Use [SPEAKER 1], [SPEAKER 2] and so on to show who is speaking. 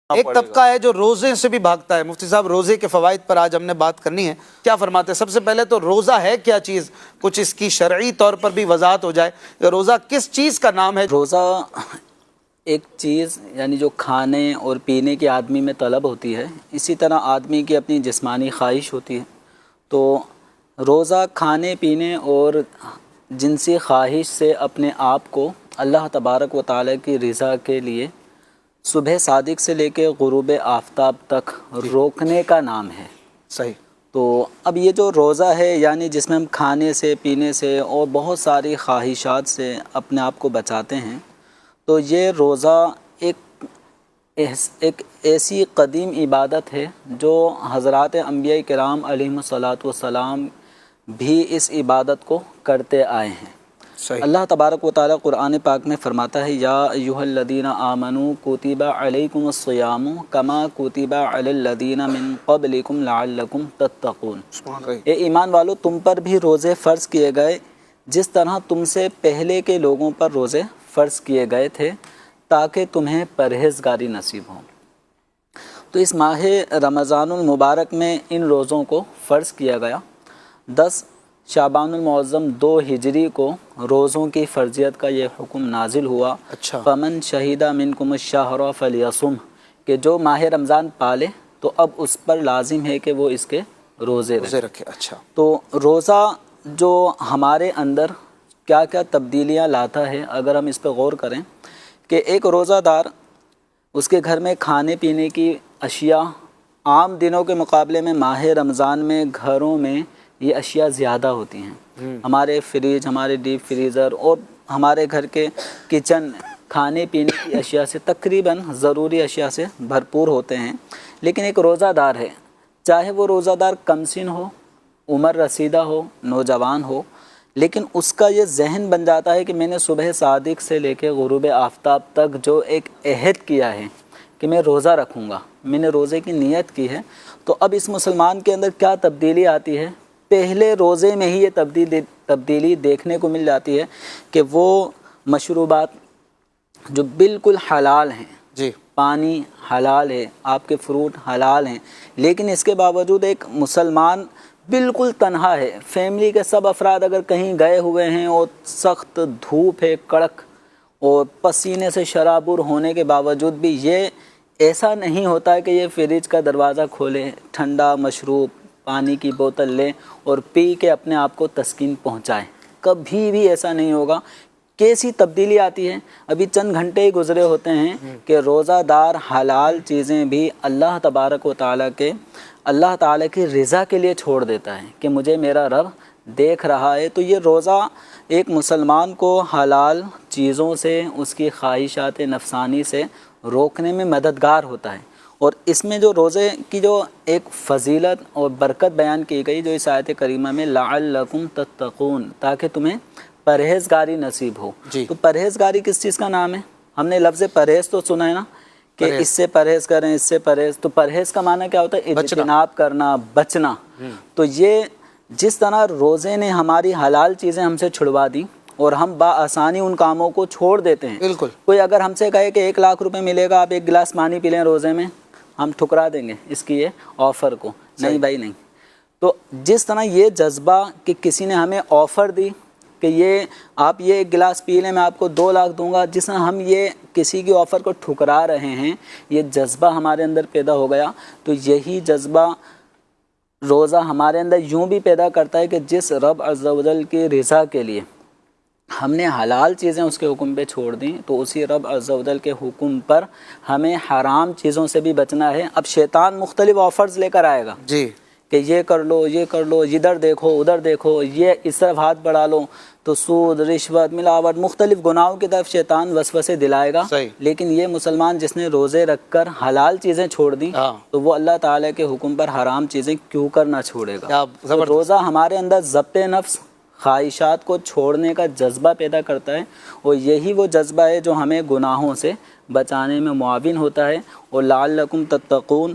[SPEAKER 1] ایک طبقہ ہے جو روزے سے بھی بھاگتا ہے۔ مفتی صاحب، روزے کے فوائد پر آج ہم نے بات کرنی ہے، کیا فرماتے ہیں؟ سب سے پہلے تو روزہ ہے کیا چیز، کچھ اس کی شرعی طور پر بھی وضاحت ہو جائے کہ روزہ کس چیز کا نام ہے؟
[SPEAKER 2] روزہ ایک چیز یعنی جو کھانے اور پینے کی آدمی میں طلب ہوتی ہے، اسی طرح آدمی کی اپنی جسمانی خواہش ہوتی ہے۔ تو روزہ کھانے پینے اور جنسی خواہش سے اپنے آپ کو اللہ تبارک و تعالیٰ کی رضا کے لیے صبح صادق سے لے کے غروب آفتاب تک روکنے کا نام ہے۔
[SPEAKER 1] صحیح۔
[SPEAKER 2] تو اب یہ جو روزہ ہے یعنی جس میں ہم کھانے سے پینے سے اور بہت ساری خواہشات سے اپنے آپ کو بچاتے ہیں، تو یہ روزہ ایک ایسی قدیم عبادت ہے جو حضرات انبیاء کرام علیہم الصلاۃ والسلام بھی اس عبادت کو کرتے آئے ہیں۔
[SPEAKER 1] صحیح۔
[SPEAKER 2] اللہ تبارک و تعالیٰ قرآن پاک میں فرماتا ہے، یا ایھا الذین آمنوا کتب علیکم الصیام کما کتب علی الذین من قبلکم لعلکم تتقون۔ اے ایمان والو، تم پر بھی روزے فرض کیے گئے جس طرح تم سے پہلے کے لوگوں پر روزے فرض کیے گئے تھے تاکہ تمہیں پرہیزگاری نصیب ہو۔ تو اس ماہ رمضان المبارک میں ان روزوں کو فرض کیا گیا۔ 10 شعبان المعظم 2 ہجری کو روزوں کی فرضیت کا یہ حکم نازل ہوا۔
[SPEAKER 1] اچھا۔
[SPEAKER 2] فمن شہید منکم الشہر فلیصم، کہ جو ماہ رمضان پالے تو اب اس پر لازم ہے کہ وہ اس کے روزے رکھے۔
[SPEAKER 1] اچھا۔
[SPEAKER 2] تو روزہ جو ہمارے اندر کیا کیا تبدیلیاں لاتا ہے، اگر ہم اس پہ غور کریں کہ ایک روزہ دار، اس کے گھر میں کھانے پینے کی اشیاء عام دنوں کے مقابلے میں ماہ رمضان میں گھروں میں یہ اشیاء زیادہ ہوتی ہیں۔ ہمارے فریج، ہمارے ڈیپ فریزر اور ہمارے گھر کے کچن کھانے پینے کی اشیاء سے تقریباً ضروری اشیاء سے بھرپور ہوتے ہیں۔ لیکن ایک روزہ دار ہے، چاہے وہ روزہ دار کم سن ہو، عمر رسیدہ ہو، نوجوان ہو، لیکن اس کا یہ ذہن بن جاتا ہے کہ میں نے صبح صادق سے لے کے غروب آفتاب تک جو ایک عہد کیا ہے کہ میں روزہ رکھوں گا، میں نے روزے کی نیت کی ہے، تو اب اس مسلمان کے اندر کیا تبدیلی آتی ہے؟ پہلے روزے میں ہی یہ تبدیلی دیکھنے کو مل جاتی ہے کہ وہ مشروبات جو بالکل حلال ہیں،
[SPEAKER 1] جی،
[SPEAKER 2] پانی حلال ہے، آپ کے فروٹ حلال ہیں، لیکن اس کے باوجود ایک مسلمان بالکل تنہا ہے، فیملی کے سب افراد اگر کہیں گئے ہوئے ہیں اور سخت دھوپ ہے، کڑک، اور پسینے سے شرابور ہونے کے باوجود بھی یہ ایسا نہیں ہوتا ہے کہ یہ فریج کا دروازہ کھولے، ٹھنڈا مشروب پانی کی بوتل لے اور پی کے اپنے آپ کو تسکین پہنچائے، کبھی بھی ایسا نہیں ہوگا۔ کیسی تبدیلی آتی ہے؟ ابھی چند گھنٹے ہی گزرے ہوتے ہیں کہ روزہ دار حلال چیزیں بھی اللہ تبارک و تعالیٰ کی رضا کے لیے چھوڑ دیتا ہے کہ مجھے میرا رب دیکھ رہا ہے۔ تو یہ روزہ ایک مسلمان کو حلال چیزوں سے، اس کی خواہشات نفسانی سے روکنے میں مددگار ہوتا ہے۔ اور اس میں جو روزے کی جو ایک فضیلت اور برکت بیان کی گئی جو اس آیت کریمہ میں، لعلکم تتقون، تاکہ تمہیں پرہیزگاری نصیب ہو۔
[SPEAKER 1] جی۔
[SPEAKER 2] تو پرہیزگاری کس چیز کا نام ہے؟ ہم نے لفظ پرہیز تو سنا ہے نا کہ اس سے پرہیز کریں، اس سے پرہیز۔ تو پرہیز کا معنی کیا ہوتا ہے؟ اجتناب کرنا، بچنا۔ تو یہ جس طرح روزے نے ہماری حلال چیزیں ہم سے چھڑوا دی اور ہم بآسانی ان کاموں کو چھوڑ دیتے ہیں۔
[SPEAKER 1] بالکل۔
[SPEAKER 2] کوئی اگر ہم سے کہے کہ 1 لاکھ روپے ملے گا، آپ 1 گلاس پانی پی لیں روزے میں، ہم ٹھکرا دیں گے اس کی یہ آفر کو، نہیں بھائی نہیں۔ تو جس طرح یہ جذبہ کہ کسی نے ہمیں آفر دی کہ یہ آپ یہ 1 گلاس پی لیں، میں آپ کو 2 لاکھ دوں گا، جس طرح ہم یہ کسی کی آفر کو ٹھکرا رہے ہیں، یہ جذبہ ہمارے اندر پیدا ہو گیا۔ تو یہی جذبہ روزہ ہمارے اندر یوں بھی پیدا کرتا ہے کہ جس رب عز و جل کی رضا کے لیے ہم نے حلال چیزیں اس کے حکم پہ چھوڑ دیں، تو اسی رب عز و جل کے حکم پر ہمیں حرام چیزوں سے بھی بچنا ہے۔ اب شیطان مختلف آفرز لے کر آئے گا،
[SPEAKER 1] جی،
[SPEAKER 2] کہ یہ کر لو، یہ کر لو، ادھر دیکھو، ادھر دیکھو، یہ اس طرف ہاتھ بڑھا لو، تو سود، رشوت، ملاوٹ، مختلف گناہوں کی طرف شیطان وسوسے دلائے گا۔
[SPEAKER 1] صحیح۔
[SPEAKER 2] لیکن یہ مسلمان جس نے روزے رکھ کر حلال چیزیں چھوڑ دیں، تو وہ اللہ تعالیٰ کے حکم پر حرام چیزیں کیوں کر نہ چھوڑے گا؟ تو روزہ ہمارے اندر ضبط نفس، خواہشات کو چھوڑنے کا جذبہ پیدا کرتا ہے، اور یہی وہ جذبہ ہے جو ہمیں گناہوں سے بچانے میں معاون ہوتا ہے۔ اور لعلکم تتقون